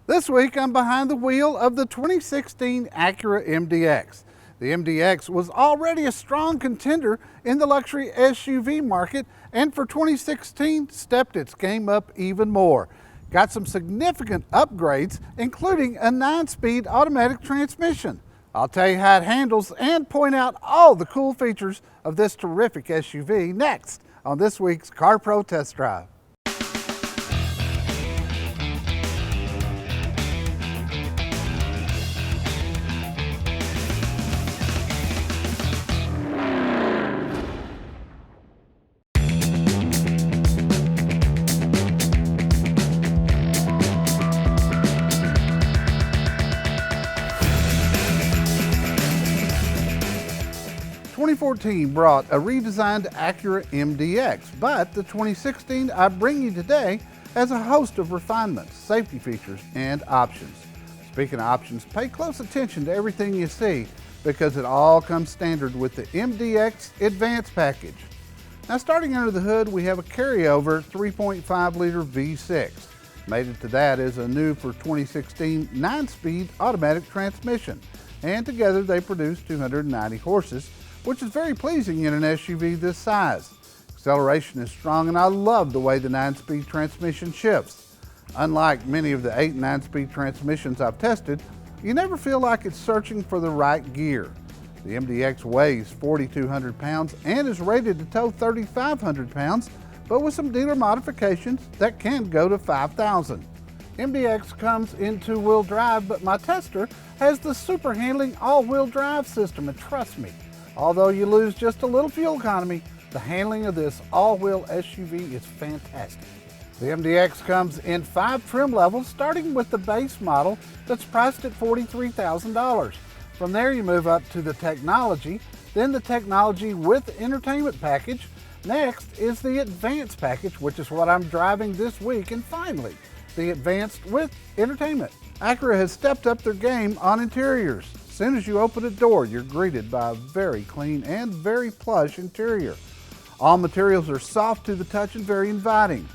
This week I'm behind the wheel of the 2016 Acura MDX. The MDX was already a strong contender in the luxury SUV market, and for 2016 stepped its game up even more. Got some significant upgrades, including a 9-speed automatic transmission. I'll tell you how it handles and point out all the cool features of this terrific SUV next on this week's Car Pro Test Drive. The 2014 brought a redesigned Acura MDX, but the 2016 I bring you today has a host of refinements, safety features, and options. Speaking of options, pay close attention to everything you see because it all comes standard with the MDX Advanced package. Now, starting under the hood, we have a carryover 3.5-liter V6. Mated to that is a new for 2016 9-speed automatic transmission, and together they produce 290 horses, which is very pleasing in an SUV this size. Acceleration is strong, and I love the way the 9-speed transmission shifts. Unlike many of the 8 and 9-speed transmissions I've tested, you never feel like it's searching for the right gear. The MDX weighs 4,200 pounds and is rated to tow 3,500 pounds, but with some dealer modifications that can go to 5,000. MDX comes in 2-wheel drive, but my tester has the super handling all-wheel drive system, and trust me, although you lose just a little fuel economy, the handling of this all-wheel SUV is fantastic. The MDX comes in 5 trim levels, starting with the base model that's priced at $43,000. From there you move up to the technology, then the technology with entertainment package. Next is the advanced package, which is what I'm driving this week, and finally, the advanced with entertainment. Acura has stepped up their game on interiors. As soon as you open a door, you're greeted by a very clean and very plush interior. All materials are soft to the touch and very inviting.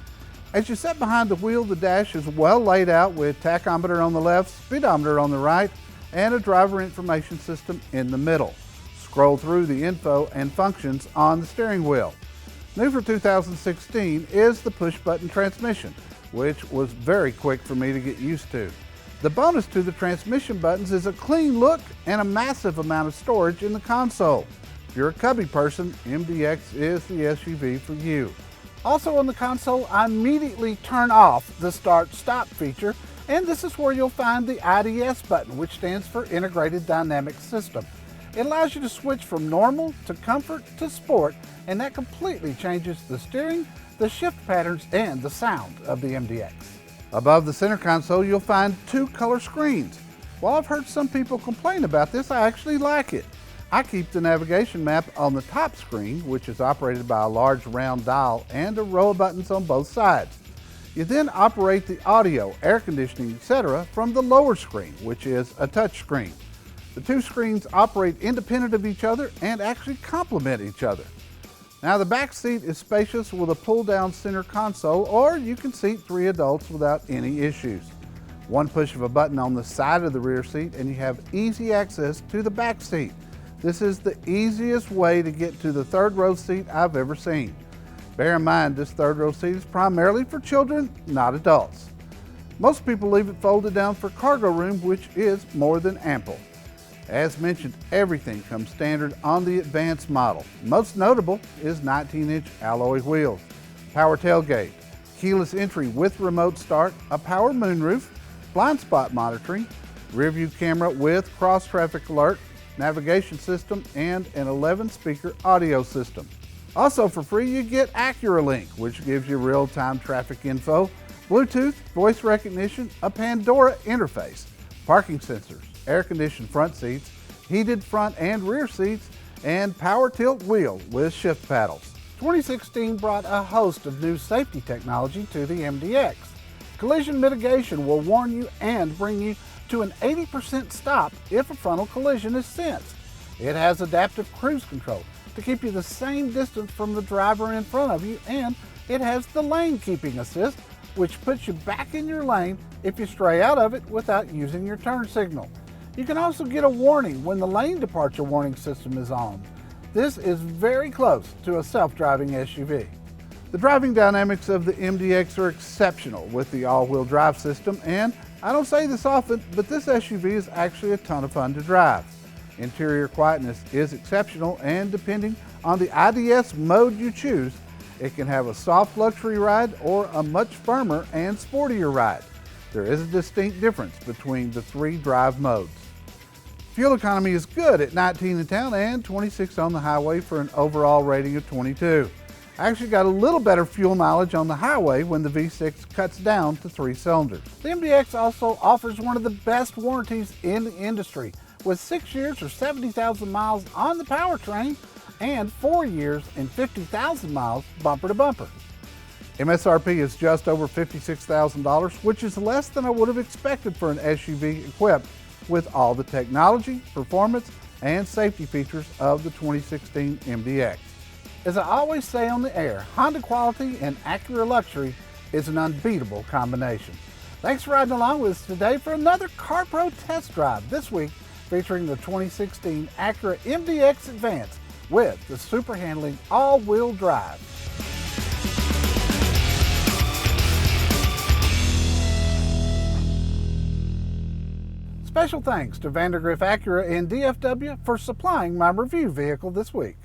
As you sit behind the wheel, the dash is well laid out with tachometer on the left, speedometer on the right, and a driver information system in the middle. Scroll through the info and functions on the steering wheel. New for 2016 is the push-button transmission, which was very quick for me to get used to. The bonus to the transmission buttons is a clean look and a massive amount of storage in the console. If you're a cubby person, MDX is the SUV for you. Also on the console, I immediately turn off the start-stop feature, and this is where you'll find the IDS button, which stands for Integrated Dynamic System. It allows you to switch from normal to comfort to sport, and that completely changes the steering, the shift patterns, and the sound of the MDX. Above the center console, you'll find 2 color screens. While I've heard some people complain about this, I actually like it. I keep the navigation map on the top screen, which is operated by a large round dial and a row of buttons on both sides. You then operate the audio, air conditioning, etc. from the lower screen, which is a touch screen. The 2 screens operate independent of each other and actually complement each other. Now, the back seat is spacious with a pull-down center console, or you can seat 3 adults without any issues. One push of a button on the side of the rear seat and you have easy access to the back seat. This is the easiest way to get to the 3rd row seat I've ever seen. Bear in mind, this 3rd row seat is primarily for children, not adults. Most people leave it folded down for cargo room, which is more than ample. As mentioned, everything comes standard on the advanced model. Most notable is 19-inch alloy wheels, power tailgate, keyless entry with remote start, a power moonroof, blind spot monitoring, rear view camera with cross traffic alert, navigation system, and an 11-speaker audio system. Also for free, you get Acura Link, which gives you real-time traffic info, Bluetooth, voice recognition, a Pandora interface, parking sensors, air-conditioned front seats, heated front and rear seats, and power tilt wheel with shift paddles. 2016 brought a host of new safety technology to the MDX. Collision mitigation will warn you and bring you to an 80% stop if a frontal collision is sensed. It has adaptive cruise control to keep you the same distance from the driver in front of you and It has the lane keeping assist, which puts you back in your lane if you stray out of it without using your turn signal. You can also get a warning when the lane departure warning system is on. This is very close to a self-driving SUV. The driving dynamics of the MDX are exceptional with the all-wheel drive system, and I don't say this often, but this SUV is actually a ton of fun to drive. Interior quietness is exceptional, and depending on the IDS mode you choose, it can have a soft luxury ride or a much firmer and sportier ride. There is a distinct difference between the three drive modes. Fuel economy is good at 19 in town and 26 on the highway for an overall rating of 22. I actually got a little better fuel mileage on the highway when the V6 cuts down to 3 cylinders. The MDX also offers one of the best warranties in the industry, with 6 years or 70,000 miles on the powertrain and 4 years and 50,000 miles bumper to bumper. MSRP is just over $56,000, which is less than I would have expected for an SUV equipped with all the technology, performance, and safety features of the 2016 MDX. As I always say on the air, Honda quality and Acura luxury is an unbeatable combination. Thanks for riding along with us today for another CarPro test drive, this week featuring the 2016 Acura MDX Advance with the super handling all-wheel drive. Special thanks to Vandergriff Acura in DFW for supplying my review vehicle this week.